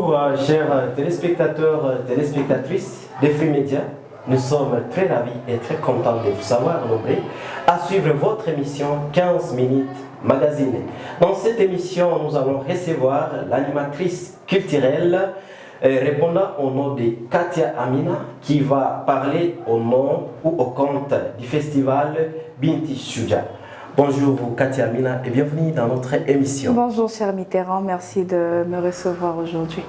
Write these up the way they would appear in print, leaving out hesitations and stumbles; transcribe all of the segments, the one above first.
Bonjour chers téléspectateurs, téléspectatrices de Free Media. Nous sommes très ravis et très contents de vous avoir nombreux à suivre votre émission 15 minutes magazine. Dans cette émission, nous allons recevoir l'animatrice culturelle répondant au nom de Katia Amina qui va parler au nom ou au compte du festival Binti Shuja. Bonjour Katia Amina et bienvenue dans notre émission. Bonjour cher Mitterrand, merci de me recevoir aujourd'hui.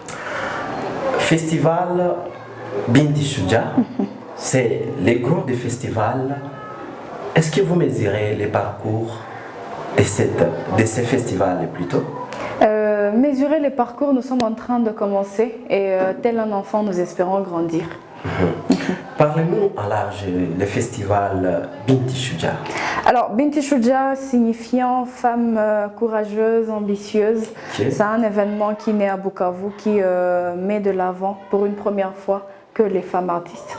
Festival Binti Shuja, c'est le gros des festivals. Est-ce que vous mesurez les parcours de ces festivals plutôt? Mesurer les parcours, nous sommes en train de commencer et tel un enfant, nous espérons grandir. Parlez-nous en large le festival Binti Shuja. Alors, Binti Shuja signifiant femme courageuse, ambitieuse. Okay. C'est un événement qui naît à Bukavu qui met de l'avant pour une première fois que les femmes artistes,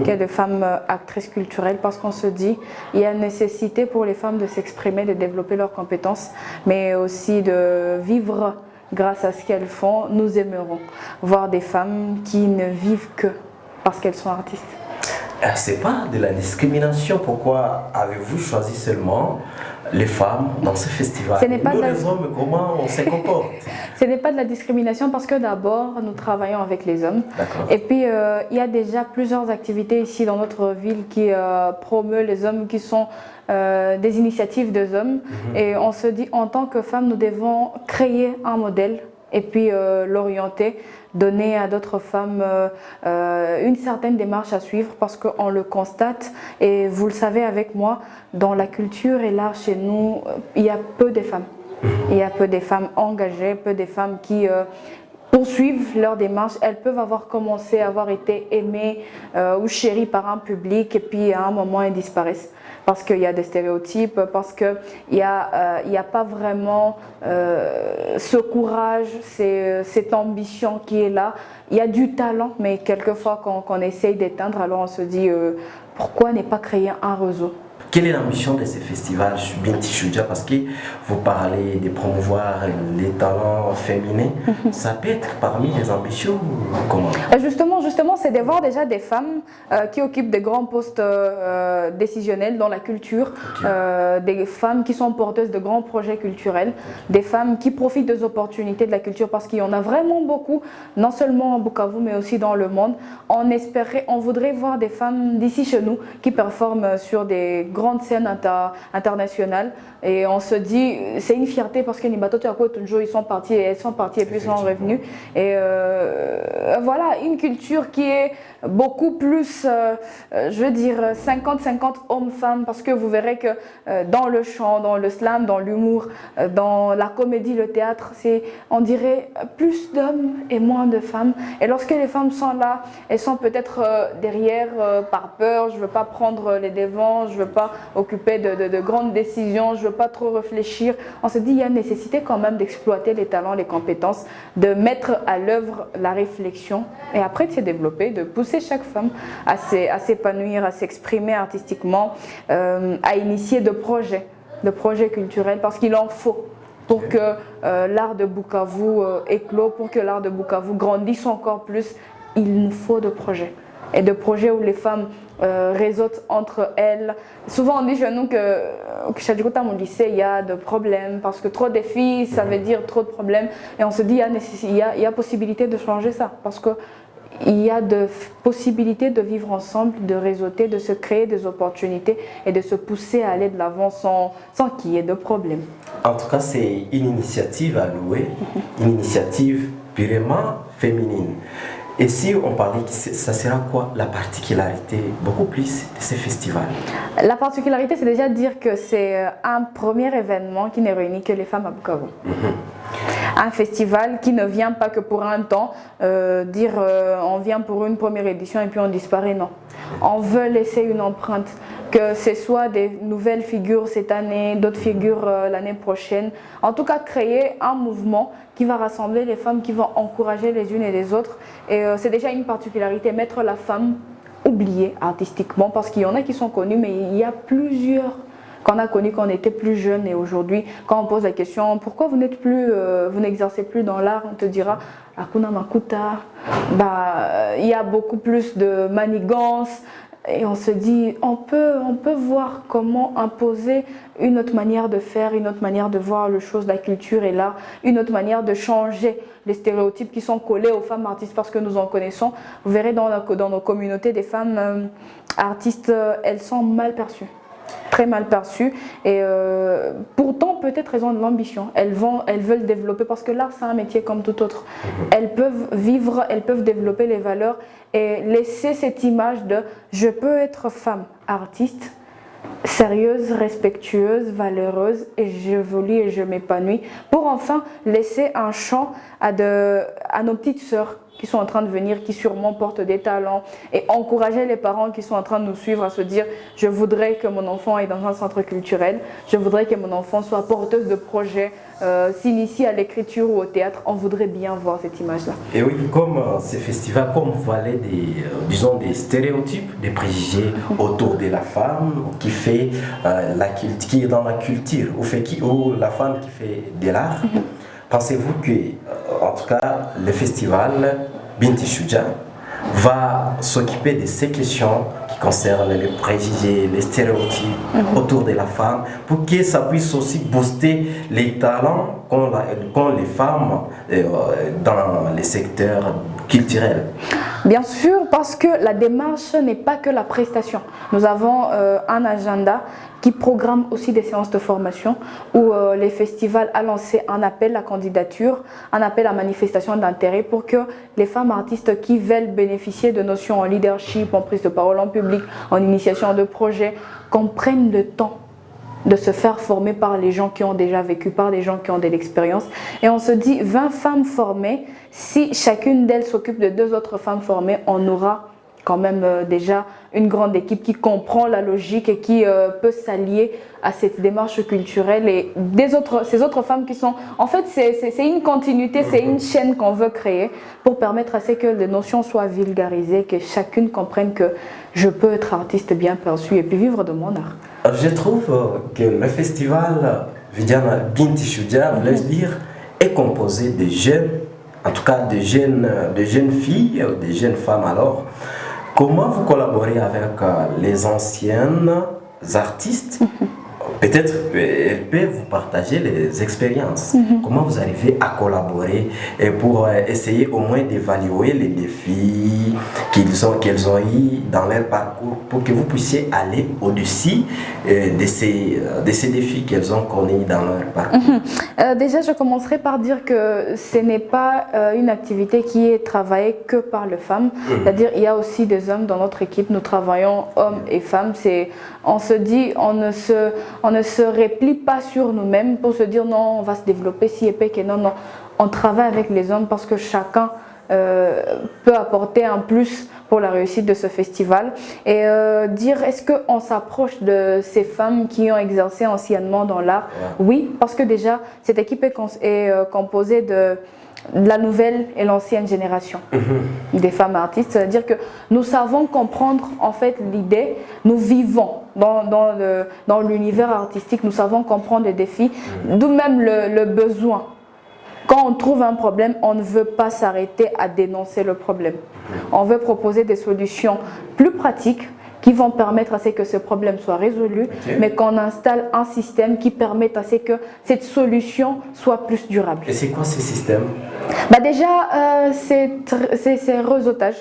que les femmes actrices culturelles, parce qu'on se dit il y a nécessité pour les femmes de s'exprimer, de développer leurs compétences, mais aussi de vivre grâce à ce qu'elles font. Nous aimerons voir des femmes qui ne vivent que parce qu'elles sont artistes. C'est pas de la discrimination. Pourquoi avez-vous choisi seulement les femmes dans ce festival? Nous les hommes, comment on se comporte? Ce n'est pas de la discrimination parce que d'abord nous travaillons avec les hommes. Et puis il y a déjà plusieurs activités ici dans notre ville qui promeuvent les hommes, qui sont des initiatives des hommes. Et on se dit en tant que femmes nous devons créer un modèle et puis l'orienter, donner à d'autres femmes une certaine démarche à suivre parce qu'on le constate et vous le savez avec moi, dans la culture et l'art chez nous, il y a peu de femmes. Il y a peu de femmes engagées, peu de femmes qui poursuivent leur démarche. Elles peuvent avoir commencé, avoir été aimées ou chéries par un public et puis à un moment elles disparaissent. Parce qu'il y a des stéréotypes, parce qu'il n'y a pas vraiment ce courage, cette ambition qui est là. Il y a du talent, mais quelquefois quand on essaye d'éteindre, alors on se dit pourquoi ne pas créer un réseau? Quelle est l'ambition de ce festival Binti Shuja? Parce que vous parlez de promouvoir les talents féminins. Ça peut être parmi les ambitions ou comment? Justement, c'est de voir déjà des femmes qui occupent des grands postes décisionnels dans la culture, des femmes qui sont porteuses de grands projets culturels, des femmes qui profitent des opportunités de la culture parce qu'il y en a vraiment beaucoup, non seulement à Bukavu mais aussi dans le monde. On voudrait voir des femmes d'ici chez nous qui performent sur des grandes scènes internationales et on se dit c'est une fierté parce que les bateaux ils sont partis et elles sont parties et puis sont revenus et voilà une culture qui est beaucoup plus je veux dire 50-50 hommes-femmes parce que vous verrez que dans le chant, dans le slam, dans l'humour, dans la comédie, le théâtre, c'est on dirait plus d'hommes et moins de femmes et lorsque les femmes sont là, elles sont peut-être derrière par peur, je veux pas prendre les devants, je veux pas occuper de grandes décisions, je veux pas trop réfléchir. On se dit il y a nécessité quand même d'exploiter les talents, les compétences, de mettre à l'œuvre la réflexion et après de se développer, de pousser chaque femme à s'épanouir, à s'exprimer artistiquement, à initier de projets culturels parce qu'il en faut pour que l'art de Bukavu éclose, pour que l'art de Bukavu grandisse encore plus. Il nous faut de projets et de projets où les femmes réseautent entre elles. Souvent on dit chez nous que chez mon lycée il y a de problèmes parce que trop de filles ça veut dire trop de problèmes et on se dit il y a possibilité de changer ça parce que il y a de possibilités de vivre ensemble, de réseauter, de se créer des opportunités et de se pousser à aller de l'avant sans qu'il y ait de problèmes. En tout cas, c'est une initiative à louer, une initiative purement féminine. Et si on parlait, ça sera quoi la particularité beaucoup plus de ces festivals? La particularité, c'est déjà de dire que c'est un premier événement qui ne réunit que les femmes à Bukavu. Un festival qui ne vient pas que pour un temps, on vient pour une première édition et puis on disparaît, non. On veut laisser une empreinte, que ce soit des nouvelles figures cette année, d'autres figures l'année prochaine. En tout cas, créer un mouvement qui va rassembler les femmes, qui va encourager les unes et les autres. Et c'est déjà une particularité, mettre la femme oubliée artistiquement, parce qu'il y en a qui sont connus, mais il y a plusieurs qu'on a connu quand on était plus jeune. Et aujourd'hui, quand on pose la question pourquoi vous n'exercez plus dans l'art, on te dira Hakuna Makuta, il y a beaucoup plus de manigances. Et on se dit, on peut voir comment imposer une autre manière de faire, une autre manière de voir les choses, la culture et l'art, une autre manière de changer les stéréotypes qui sont collés aux femmes artistes parce que nous en connaissons. Vous verrez dans nos communautés, des femmes artistes, elles sont mal perçues. Très mal perçues et pourtant peut-être elles ont de l'ambition, elles veulent développer parce que l'art c'est un métier comme tout autre. Elles peuvent vivre, elles peuvent développer les valeurs et laisser cette image de je peux être femme artiste, sérieuse, respectueuse, valeureuse et j'évolue et je m'épanouis pour enfin laisser un champ à nos petites sœurs qui sont en train de venir, qui sûrement portent des talents et encourager les parents qui sont en train de nous suivre à se dire je voudrais que mon enfant est dans un centre culturel, je voudrais que mon enfant soit porteuse de projets, s'initie à l'écriture ou au théâtre, on voudrait bien voir cette image-là. Et oui, comme ces festivals, comme vous parlez des stéréotypes, des préjugés autour de la femme qui fait qui est dans la culture, ou la femme qui fait de l'art. Pensez-vous que, en tout cas, le festival Binti Shuja va s'occuper de ces questions qui concernent les préjugés, les stéréotypes autour de la femme, pour que ça puisse aussi booster les talents qu'ont les femmes dans les secteurs culturels? Bien sûr, parce que la démarche n'est pas que la prestation. Nous avons un agenda qui programme aussi des séances de formation où les festivals a lancé un appel à candidature, un appel à manifestation d'intérêt pour que les femmes artistes qui veulent bénéficier de notions en leadership, en prise de parole en public, en initiation de projets, comprennent le temps de se faire former par les gens qui ont déjà vécu, par des gens qui ont de l'expérience. Et on se dit 20 femmes formées, si chacune d'elles s'occupe de 2 autres femmes formées, on aura quand même déjà une grande équipe qui comprend la logique et qui peut s'allier à cette démarche culturelle et ces autres femmes qui sont... En fait, c'est une continuité, c'est une chaîne qu'on veut créer pour permettre à ce que les notions soient vulgarisées, que chacune comprenne que je peux être artiste bien perçu et puis vivre de mon art. Je trouve que le festival Vidiana Binti Shuja, voulais-je dire, est composé de jeunes, en tout cas de jeunes filles, de jeunes femmes alors. Comment vous collaborez avec les anciennes artistes? Peut-être elles peuvent vous partager les expériences. Comment vous arrivez à collaborer et pour essayer au moins d'évaluer les défis qu'elles ont eu dans leur parcours pour que vous puissiez aller au-dessus de ces défis qu'elles ont connus dans leur parcours? Déjà, je commencerai par dire que ce n'est pas une activité qui est travaillée que par les femmes. C'est-à-dire il y a aussi des hommes dans notre équipe. Nous travaillons hommes et femmes. On se dit, on ne se replie pas sur nous-mêmes pour se dire non, on va se développer si épais que non. On travaille avec les hommes parce que chacun peut apporter un plus pour la réussite de ce festival. Et dire est-ce qu'on s'approche de ces femmes qui ont exercé anciennement dans l'art? Oui, parce que déjà cette équipe est composée de la nouvelle et l'ancienne génération des femmes artistes. C'est-à-dire que nous savons comprendre en fait l'idée, nous vivons dans l'univers artistique, nous savons comprendre les défis, d'où même le besoin. Quand on trouve un problème, on ne veut pas s'arrêter à dénoncer le problème. On veut proposer des solutions plus pratiques qui vont permettre à ce que ce problème soit résolu, mais qu'on installe un système qui permette à ce que cette solution soit plus durable. Et c'est quoi ce système? Déjà, c'est réseautage.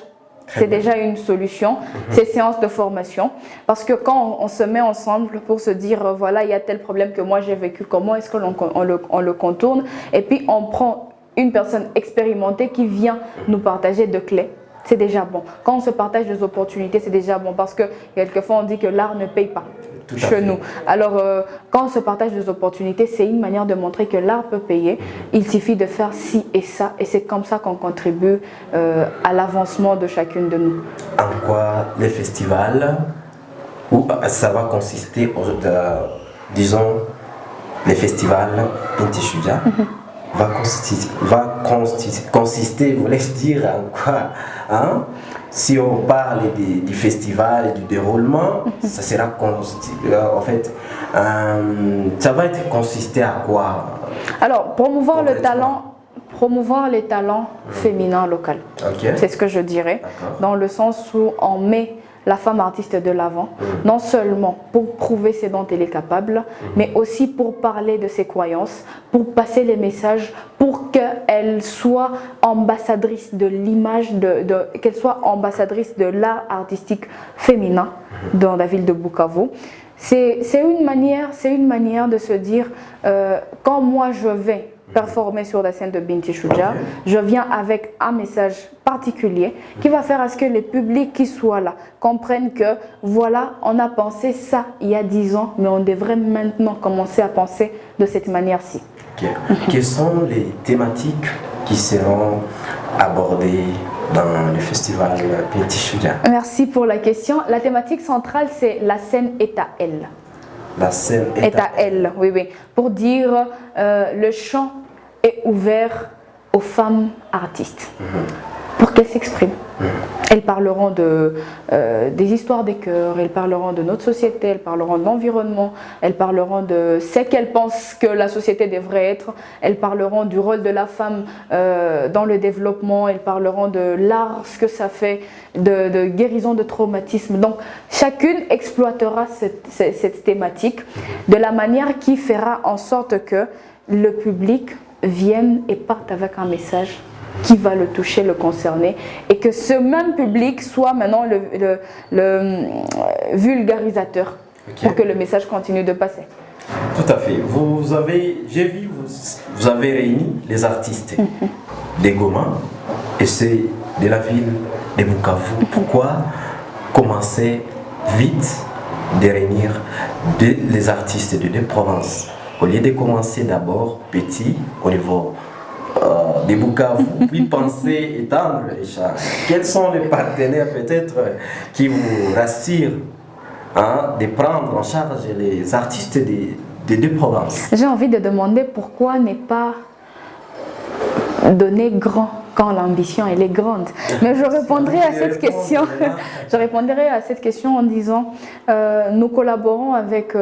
C'est déjà une solution, ces séances de formation. Parce que quand on se met ensemble pour se dire, voilà, il y a tel problème que moi j'ai vécu, comment est-ce qu'on le contourne? Et puis on prend une personne expérimentée qui vient nous partager de clés. C'est déjà bon. Quand on se partage des opportunités, c'est déjà bon. Parce que quelquefois, on dit que l'art ne paye pas chez nous. Alors, quand on se partage des opportunités, c'est une manière de montrer que l'art peut payer. Il suffit de faire ci et ça. Et c'est comme ça qu'on contribue à l'avancement de chacune de nous. En quoi les festivals, où ça va consister, disons, les festivals Binti Shuja, consister, voulais-je dire, en quoi, hein? Si on parle du festival et du déroulement, ça sera en fait, ça va être consisté à quoi? Alors, promouvoir les talents féminins locaux. Okay. C'est ce que je dirais, dans le sens où on met la femme artiste de l'avant, non seulement pour prouver ce dont elle est capable, mais aussi pour parler de ses croyances, pour passer les messages, pour qu'elle soit ambassadrice de l'image, qu'elle soit ambassadrice de l'art artistique féminin dans la ville de Bukavu. C'est une manière de se dire, quand moi je vais performer sur la scène de Binti Shuja, je viens avec un message particulier qui va faire à ce que les publics qui soient là comprennent que voilà, on a pensé ça il y a 10 ans, mais on devrait maintenant commencer à penser de cette manière-ci. Okay. Quelles sont les thématiques qui seront abordées dans le festival Binti Shuja? Merci pour la question. La thématique centrale, c'est la scène est à elle. La scène est à elle, oui, oui. Pour dire le champ est ouvert aux femmes artistes pour qu'elles s'expriment. Elles parleront des histoires des cœurs, elles parleront de notre société, elles parleront de l'environnement, elles parleront de ce qu'elles pensent que la société devrait être, elles parleront du rôle de la femme dans le développement, elles parleront de l'art, ce que ça fait, de guérison de traumatisme. Donc chacune exploitera cette thématique de la manière qui fera en sorte que le public vienne et parte avec un message qui va le toucher, le concerner, et que ce même public soit maintenant le vulgarisateur pour que le message continue de passer. Tout à fait. J'ai vu, vous avez réuni les artistes des Goma et c'est de la ville de Bukavu. Pourquoi commencer vite de réunir les artistes de deux provinces au lieu de commencer d'abord petit au niveau des Bukavu, puis penser étendre les charges? Quels sont les partenaires peut-être qui vous rassurent de prendre en charge les artistes des deux provinces? J'ai envie de demander pourquoi ne pas donner grand quand l'ambition elle est grande. Mais je répondrai à cette question. Je répondrai à cette question en disant nous collaborons avec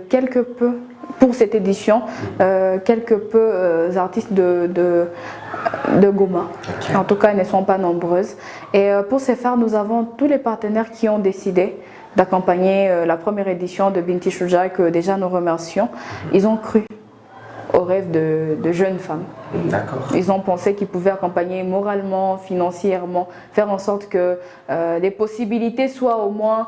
quelque peu pour cette édition, quelque peu artistes de Goma. En tout cas, elles ne sont pas nombreuses. Et pour ce faire, nous avons tous les partenaires qui ont décidé d'accompagner la première édition de Binti Shuja, que déjà nous remercions. Ils ont cru au rêve de jeunes femmes. Ils ont pensé qu'ils pouvaient accompagner moralement, financièrement, faire en sorte que les possibilités soient au moins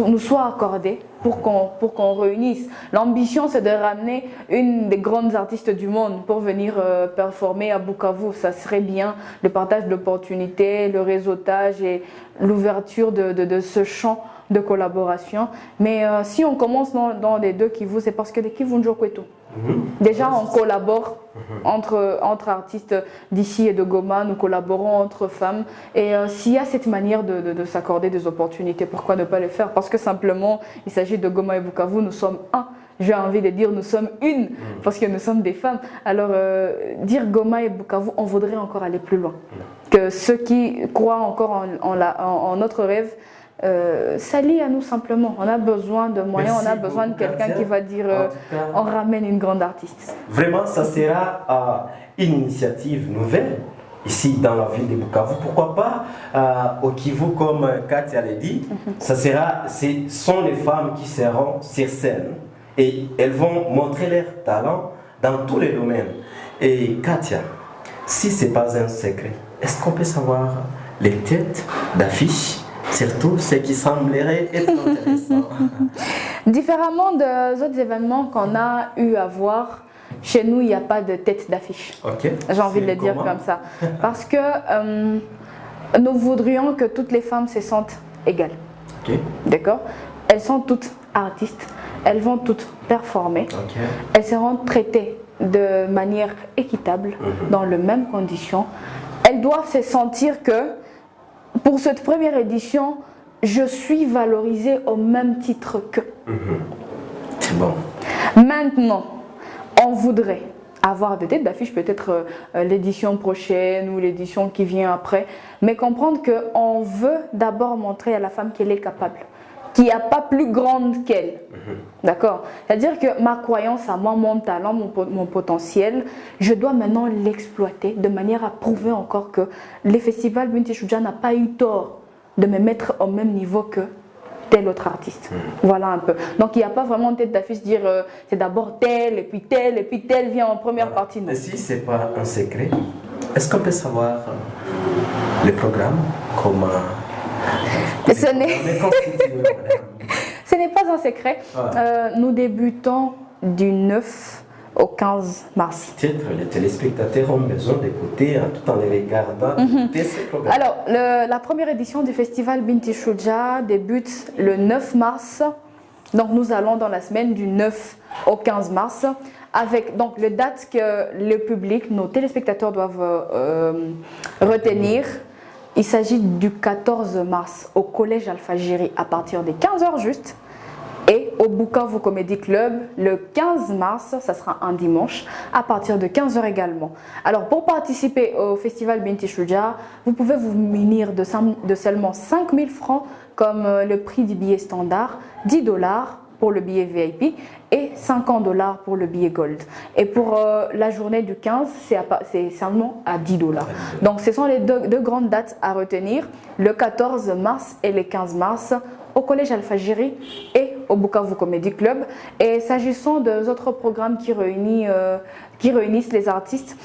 nous soient accordées pour qu'on réunisse. L'ambition, c'est de ramener une des grandes artistes du monde pour venir performer à Bukavu. Ça serait bien le partage d'opportunités, le réseautage et l'ouverture de ce champ de collaboration. Mais si on commence dans les deux Kivu, c'est parce que les Kivu Njokweto. Déjà, on collabore entre artistes d'ici et de Goma, nous collaborons entre femmes. Et s'il y a cette manière de s'accorder des opportunités, pourquoi ne pas les faire? Parce que simplement, il s'agit de Goma et Bukavu, nous sommes un. J'ai envie de dire nous sommes une, parce que nous sommes des femmes. Alors, dire Goma et Bukavu, on voudrait encore aller plus loin. Que ceux qui croient encore en notre rêve, s'allie à nous simplement. On a besoin de moyens, on a besoin de quelqu'un qui va dire on ramène une grande artiste. Vraiment, ça sera une initiative nouvelle ici dans la ville de Bukavu. Pourquoi pas au Kivu, comme Katia l'a dit, ce sont les femmes qui seront sur scène et elles vont montrer leur talent dans tous les domaines. Et Katia, si ce n'est pas un secret, est-ce qu'on peut savoir les têtes d'affiche? Surtout ce qui semblerait être intéressant. Différemment des autres événements qu'on a eu à voir, chez nous, il n'y a pas de tête d'affiche. J'ai envie de le dire comme ça. Parce que nous voudrions que toutes les femmes se sentent égales. D'accord? Elles sont toutes artistes, elles vont toutes performer. Elles seront traitées de manière équitable, dans les mêmes conditions. Elles doivent se sentir que pour cette première édition, je suis valorisée au même titre qu'eux. C'est bon. Maintenant, on voudrait avoir des têtes d'affiche, peut-être l'édition prochaine ou l'édition qui vient après, mais comprendre qu'on veut d'abord montrer à la femme qu'elle est capable, qu'il n'y a pas plus grande qu'elle. D'accord? C'est-à-dire que ma croyance à moi, mon talent, mon potentiel, je dois maintenant l'exploiter de manière à prouver encore que les festivals Binti Choudia n'a pas eu tort de me mettre au même niveau que tel autre artiste. Voilà un peu. Donc il n'y a pas vraiment de tête d'affiche dire c'est d'abord tel et puis tel vient en première partie. Mais si ce n'est pas un secret, est-ce qu'on peut savoir le programme, comment ce n'est pas un secret. Nous débutons du 9 au 15 mars. Peut-être les téléspectateurs ont besoin d'écouter tout en les regardant ces programmes. Alors, la première édition du festival Binti Choudia débute le 9 mars. Donc, nous allons dans la semaine du 9 au 15 mars avec donc les dates que le public, nos téléspectateurs doivent retenir. Il s'agit du 14 mars au Collège Alpha-Géry à partir des 15h juste. Et au Bukavu Comedy Club, le 15 mars, ça sera un dimanche, à partir de 15h également. Alors, pour participer au festival Binti Choudia, vous pouvez vous munir de seulement 5 000 francs comme le prix du billet standard, 10 $ pour le billet VIP et 50 $ pour le billet Gold. Et pour la journée du 15, c'est seulement à 10 $. Donc, ce sont les deux grandes dates à retenir, le 14 mars et le 15 mars, au Collège Alpha-Géry et au Bukavu Comedy Club. Et s'agissant des autres programmes qui réunissent les artistes,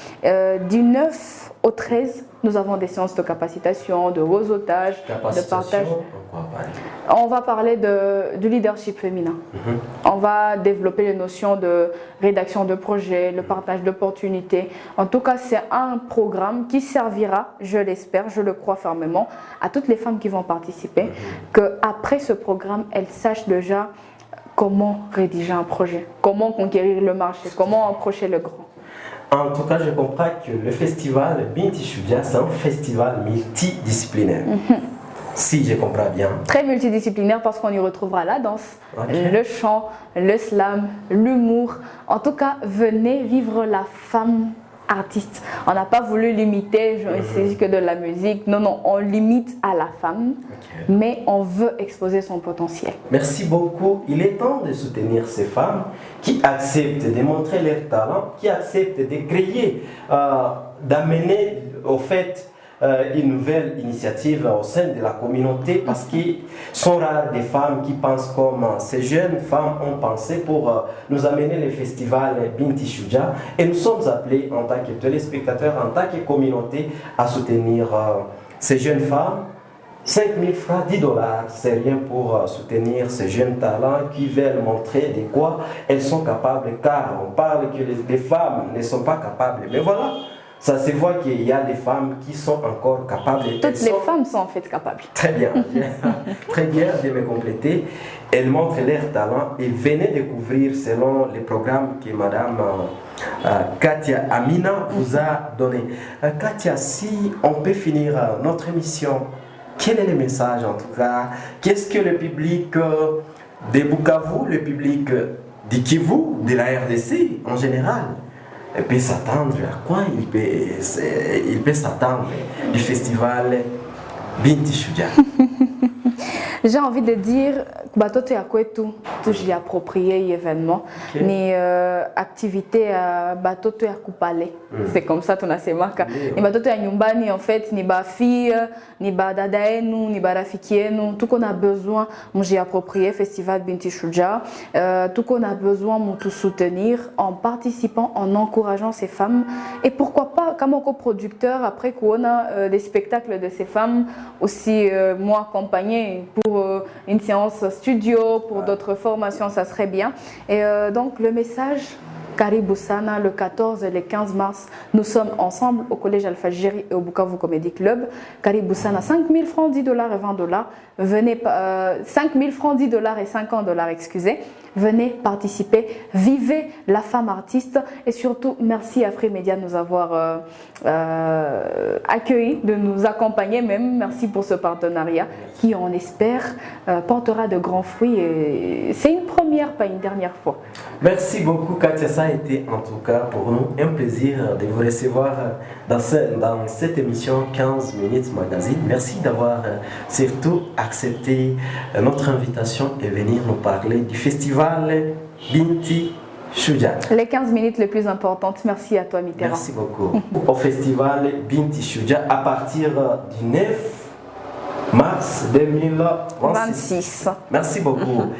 du 9 au 13, nous avons des séances de capacitation, de réseautage, de partage. On va parler du leadership féminin. On va développer les notions de rédaction de projets, le partage d'opportunités. En tout cas, c'est un programme qui servira, je l'espère, je le crois fermement, à toutes les femmes qui vont participer, qu'après ce programme, elles sachent déjà comment rédiger un projet, comment conquérir le marché, comment approcher le grand. En tout cas, je comprends que le festival Binti Choudia, c'est un festival multidisciplinaire. Si je comprends bien. Très multidisciplinaire parce qu'on y retrouvera la danse, le chant, le slam, l'humour. En tout cas, venez vivre la femme artiste. On n'a pas voulu limiter, il s'agit que de la musique. Non, non, on limite à la femme, mais on veut exposer son potentiel. Merci beaucoup. Il est temps de soutenir ces femmes qui acceptent de montrer leur talent, qui acceptent de créer, d'amener au fait une nouvelle initiative au sein de la communauté parce qu'ils sont rares des femmes qui pensent comme ces jeunes femmes ont pensé pour nous amener le festival Binti Choudia et nous sommes appelés en tant que téléspectateurs, en tant que communauté à soutenir ces jeunes femmes. 5 000 francs, 10 $, c'est rien pour soutenir ces jeunes talents qui veulent montrer de quoi elles sont capables car on parle que les femmes ne sont pas capables mais voilà. Ça se voit qu'il y a des femmes qui sont encore capables. Toutes les femmes sont en fait capables. Très bien, très bien de me compléter. Elles montrent leur talent et venez découvrir selon les programmes que Madame Katia Amina vous a donné. Katia, si on peut finir notre émission, quel est le message en tout cas? Qu'est-ce que le public de Bukavu, le public du Kivu, de la RDC en général, peut s'attendre à quoi il peut s'attendre du festival Binti Choudia? J'ai envie de dire batoto ya kwetu tujiapproprier l'événement ni activité batoto ya kupale. C'est comme ça tunasemaka. Ni batoto ya nyumbani en fait ni bafi ni badada yenu ni barafiki yenu tout qu'on a besoin mujiapproprier festival Binti Choudia. Tout qu'on a besoin de soutenir en participant, en encourageant ces femmes et pourquoi pas comme coproducteur après qu'on a des spectacles de ces femmes aussi moi accompagné pour une séance studio, pour d'autres formations, ça serait bien. Et donc le message, Karibu Sana, le 14 et le 15 mars, nous sommes ensemble au Collège Alpha-Géry et au Bukavu Comedy Club. Karibu Sana, 5 000 francs, 10 $ et 20 $. Venez, 5 000 francs, 10 $ et 50 $, excusez. venez participer, vivez la femme artiste et surtout merci à Free Media de nous avoir accueillis, de nous accompagner même. Merci pour ce partenariat qui, on espère, portera de grands fruits. C'est une première, pas une dernière fois. Merci beaucoup Katia, ça a été en tout cas pour nous un plaisir de vous recevoir dans cette émission 15 minutes magazine. Merci d'avoir surtout accepté notre invitation et venir nous parler du festival Binti Shuja. Les 15 minutes les plus importantes. Merci à toi Mitterrand. Merci beaucoup. Au festival Binti Shuja à partir du 9 mars 2026. Merci beaucoup.